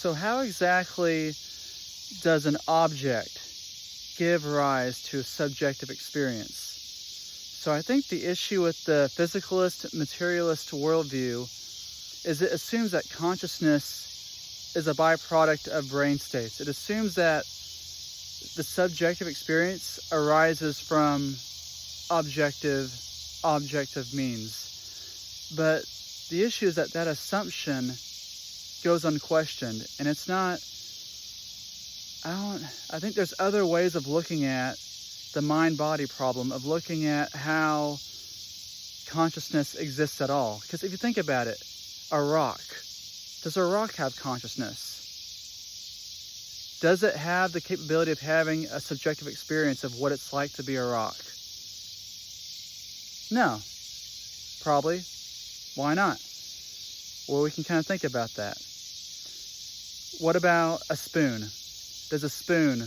So how exactly does an object give rise to a subjective experience? So I think the issue with the physicalist, materialist worldview is it assumes that consciousness is a byproduct of brain states. It assumes that the subjective experience arises from objective means. But the issue is that that assumption goes unquestioned, and it's not, I think there's other ways of looking at the mind-body problem, of looking at how consciousness exists at all. Because if you think about it, a rock, does a rock have consciousness? Does it have the capability of having a subjective experience of what it's like to be a rock? No, probably. Why not? Well, we can kind of think about that. What about a spoon? Does a spoon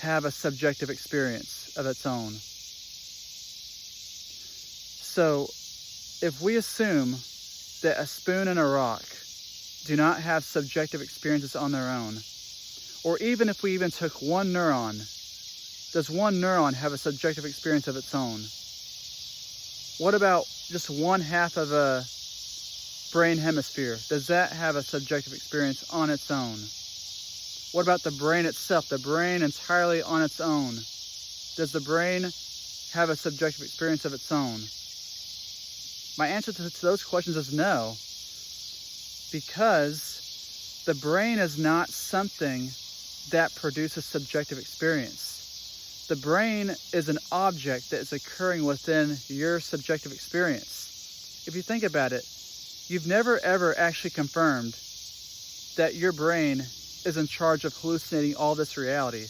have a subjective experience of its own? So, if we assume that a spoon and a rock do not have subjective experiences on their own, or even if we even took one neuron, does one neuron have a subjective experience of its own? What about just one half of a brain hemisphere? Does that have a subjective experience on its own? What about the brain itself, the brain entirely on its own? Does the brain have a subjective experience of its own? My answer to those questions is no, because the brain is not something that produces subjective experience. The brain is an object that is occurring within your subjective experience. If you think about it, you've never ever actually confirmed that your brain is in charge of hallucinating all this reality.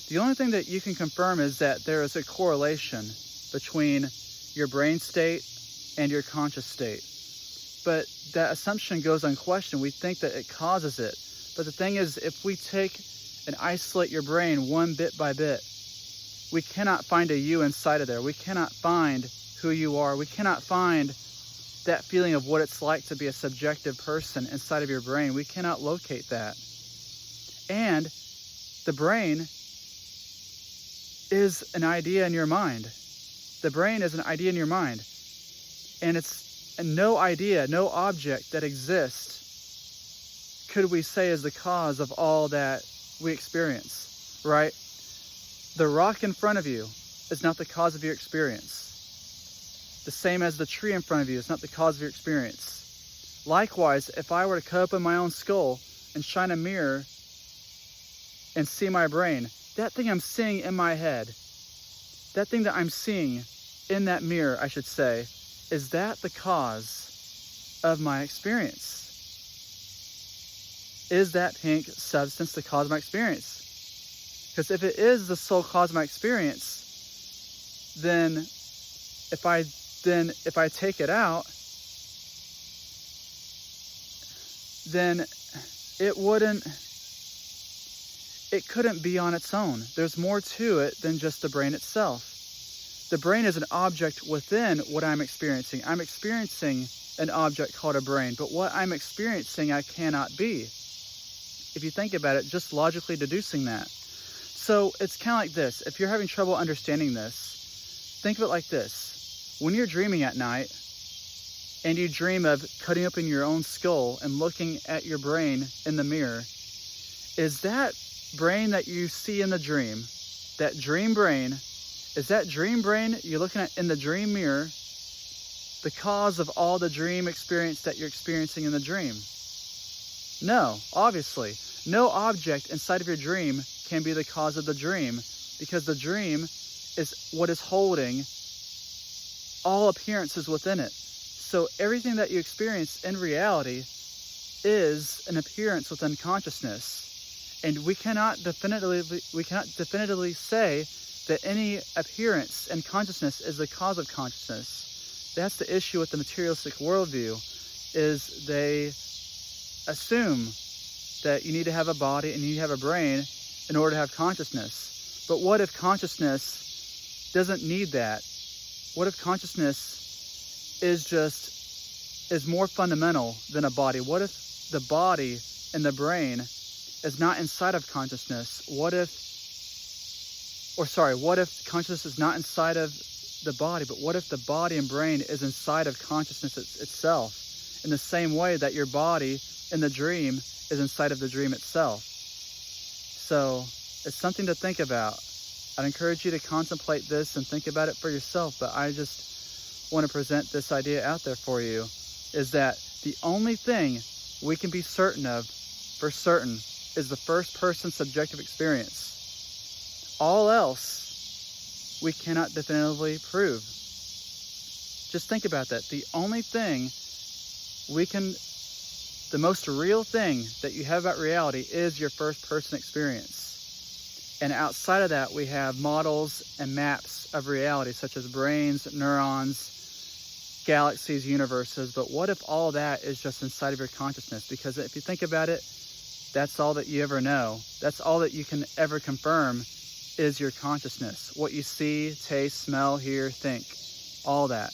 The only thing that you can confirm is that there is a correlation between your brain state and your conscious state. But that assumption goes unquestioned. We think that it causes it. But the thing is, if we take and isolate your brain one bit by bit, we cannot find a you inside of there. We cannot find who you are. We cannot find that feeling of what it's like to be a subjective person inside of your brain. We cannot locate that. And the brain is an idea in your mind. The brain is an idea in your mind. And it's no idea, no object that exists could we say is the cause of all that we experience, right? The rock in front of you is not the cause of your experience. The same as the tree in front of you is not the cause of your experience. Likewise, if I were to cut open my own skull and shine a mirror and see my brain, that thing I'm seeing in my head, that thing that I'm seeing in that mirror, I should say, is that the cause of my experience? Is that pink substance the cause of my experience? Because if it is the sole cause of my experience, then if I take it out, then it couldn't be on its own. There's more to it than just the brain itself. The brain is an object within what I'm experiencing. I'm experiencing an object called a brain, but what I'm experiencing I cannot be. If you think about it, just logically deducing that. So it's kind of like this. If you're having trouble understanding this, think of it like this. When you're dreaming at night and you dream of cutting open your own skull and looking at your brain in the mirror, is that brain that you see in the dream, that dream brain, is that dream brain you're looking at in the dream mirror the cause of all the dream experience that you're experiencing in the dream? No, obviously. No object inside of your dream can be the cause of the dream, because the dream is what is holding all appearances within it. So everything that you experience in reality is an appearance within consciousness. And we cannot definitively say that any appearance in consciousness is the cause of consciousness. That's the issue with the materialistic worldview, is they assume that you need to have a body and you need to have a brain in order to have consciousness. But what if consciousness doesn't need that? What if consciousness is more fundamental than a body? What if the body in the brain is not inside of consciousness, what if consciousness is not inside of the body, but what if the body and brain is inside of consciousness itself, in the same way that your body in the dream is inside of the dream itself? So it's something to think about. I'd encourage you to contemplate this and think about it for yourself, but I just want to present this idea out there for you, is that the only thing we can be certain of, for certain, is the first person subjective experience. All else we cannot definitively prove. Just think about that. The only thing the most real thing that you have about reality is your first person experience. And outside of that, we have models and maps of reality, such as brains, neurons, galaxies, universes. But what if all that is just inside of your consciousness? Because if you think about it, that's all that you ever know. That's all that you can ever confirm is your consciousness. What you see, taste, smell, hear, think, all that.